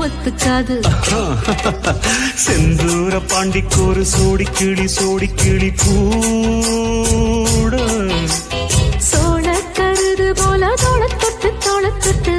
ஒத்துக்காது. செந்தூர பாண்டிக்கு ஒரு சோடி கிளி கூட சோழ கருது போல தோள தொட்டு